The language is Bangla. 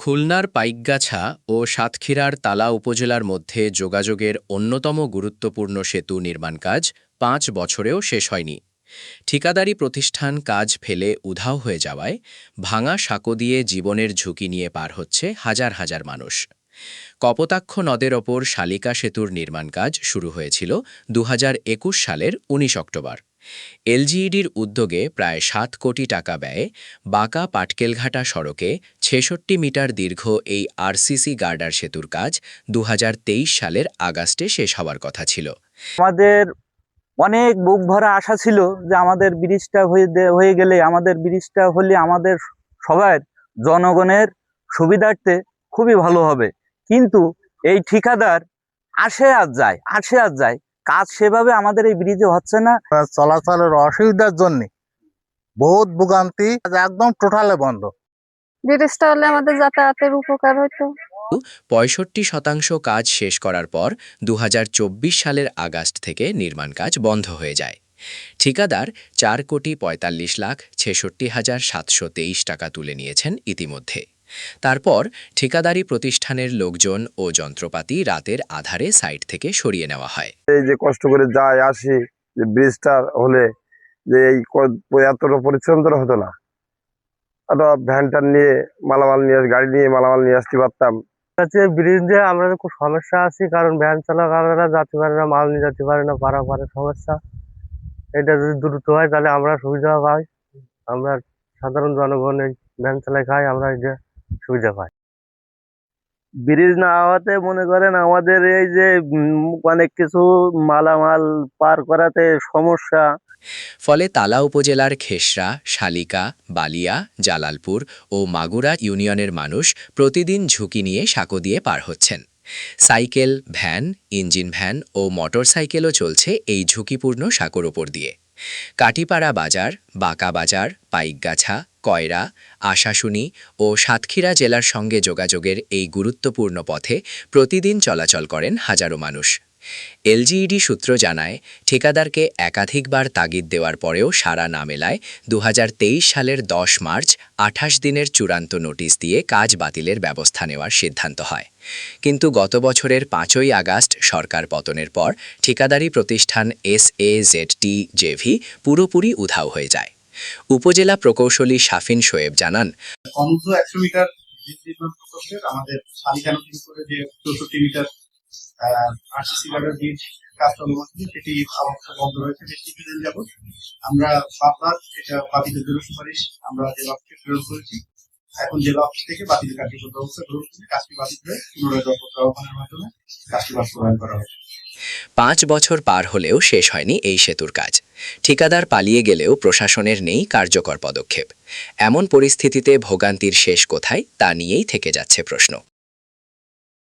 খুলনার পাইকগাছা ও সাতক্ষীরার তালা উপজেলার মধ্যে যোগাযোগের অন্যতম গুরুত্বপূর্ণ সেতু নির্মাণ কাজ ৫ বছরেও শেষ হয়নি। ঠিকাদারি প্রতিষ্ঠান কাজ ফেলে উধাও হয়ে যাওয়ায় ভাঙা সাঁকো দিয়ে জীবনের ঝুঁকি নিয়ে পার হচ্ছে হাজার হাজার মানুষ। কপোতাক্ষ নদের ওপর শালিকা সেতুর নির্মাণ কাজ শুরু হয়েছিল ২০২১ সালের ১৯ অক্টোবর। এলজিইডির উদ্যোগে প্রায় ৭ কোটি টাকা ব্যয়ে বাঁকা পাটকেলঘাটা সড়কে ৬৬ মিটার দীর্ঘ এই আরসিসি গার্ডার সেতুর কাজ ২০২৩ সালের আগস্টে শেষ হওয়ার কথা ছিল। আমাদের অনেক বুক ভরা আশা ছিল যে আমাদের ব্রিজটা হয়ে গেলে, আমাদের ব্রিজটা হলে আমাদের সবার জনগণের সুবিধার্থে খুবই ভালো হবে। কিন্তু এই ঠিকাদার আসে আর যায় কাজ সেভাবে আমাদের এই ব্রিজে হচ্ছে না। চলাচলের অসুবিধার জন্য বহুত ভোগান্তি, একদম টোটালে বন্ধ। ব্রিজটা হলে আমাদের যাতায়াতের উপকার হতো। ৬৫% কাজ শেষ করার পর ২০২৪ সালের আগস্ট থেকে নির্মাণ কাজ বন্ধ হয়ে যায়। ঠিকাদার ৪,৪৫,৬৬,৭২৩ টাকা তুলে নিয়েছেন ইতিমধ্যে। তারপর ঠিকাদারি প্রতিষ্ঠানের লোকজন ও যন্ত্রপাতি রাতের আধারে সাইট থেকে সরিয়ে নেওয়া হয়। এই যে কষ্ট করে যায় আসি, যে ব্রিজটা হলে যে এই এতটা পরিশ্রম তো হতো না। ভ্যানটা নিয়ে মালামাল নিয়ে গাড়ি নিয়ে মালামাল নিয়ে আসতে পারতাম। ব্রিজে আমরা খুব সমস্যা আছি, কারণ ভ্যান চালকরা যেতে পারে না, মাল নিয়ে যেতে পারে না, পারাপারে সমস্যা। এটা যদি দ্রুত হয় তাহলে আমরা সুবিধা পাই। আমরা সাধারণ জনগণ এই ভ্যান চালাই খাই, আমরা এই যে সুবিধা পাই। ব্রিজ না হওয়াতে মনে করেন আমাদের এই যে অনেক কিছু মালামাল পার করাতে সমস্যা। ফলে তালা উপজেলার খেসরা, শালিকা, বালিয়া, জালালপুর ও মাগুরা ইউনিয়নের মানুষ প্রতিদিন ঝুঁকি নিয়ে সাঁকো দিয়ে পার হচ্ছেন। সাইকেল, ভ্যান, ইঞ্জিন ভ্যান ও মোটরসাইকেলও চলছে এই ঝুঁকিপূর্ণ সাঁকোর ওপর দিয়ে। কাটিপাড়া বাজার, বাঁকা বাজার, পাইকগাছা, কয়রা, আশাশুনি ও সাতক্ষীরা জেলার সঙ্গে যোগাযোগের এই গুরুত্বপূর্ণ পথে প্রতিদিন চলাচল করেন হাজারো মানুষ। এলজিইডি সূত্র জানায়, ঠিকাদারকে একাধিকবার তাগিদ দেওয়ার পরেও সাড়া না মেলায় ২০২৩ সালের ১০ মার্চ ২৮ দিনের চূড়ান্ত নোটিশ দিয়ে কাজ বাতিলের ব্যবস্থা নেওয়ার সিদ্ধান্ত হয়। কিন্তু গত বছরের ৫ই আগস্ট সরকার পতনের পর ঠিকাদারি প্রতিষ্ঠান SAZT-JV পুরোপুরি উধাও হয়ে যায়। উপজেলা প্রকৌশলী শাফিন শোয়েব জানান, অনূর্ধ্ব ১০০ মিটার আমাদের শালিকা নদীর উপরে যে ৬৪ মিটার আরসিসি গার্ডার ব্রিজ কাজ চলমান ছিল, সেটি অবস্থা বন্ধ রয়েছে বেশ কিছুদিন যাবৎ। আমরা বারবার এটা বাতিলের জন্য সুপারিশ আমরা জেলা অফিসে প্রেরণ করেছি। এখন জেলা অফিস থেকে বাতিল কার্যকর ব্যবস্থা গ্রহণ করে কাজটি বাতিল হয়ে পুনরায় দরপত্র আহ্বানের মাধ্যমে কাজটি বাস্তবায়ন করা হয়েছে। ৫ বছর পার হলেও শেষ হয়নি এই সেতুর কাজ। ঠিকাদার পালিয়ে গেলেও প্রশাসনের নেই কার্যকর পদক্ষেপ। এমন পরিস্থিতিতে ভোগান্তির শেষ কোথায় তা নিয়েই থেকে যাচ্ছে প্রশ্ন।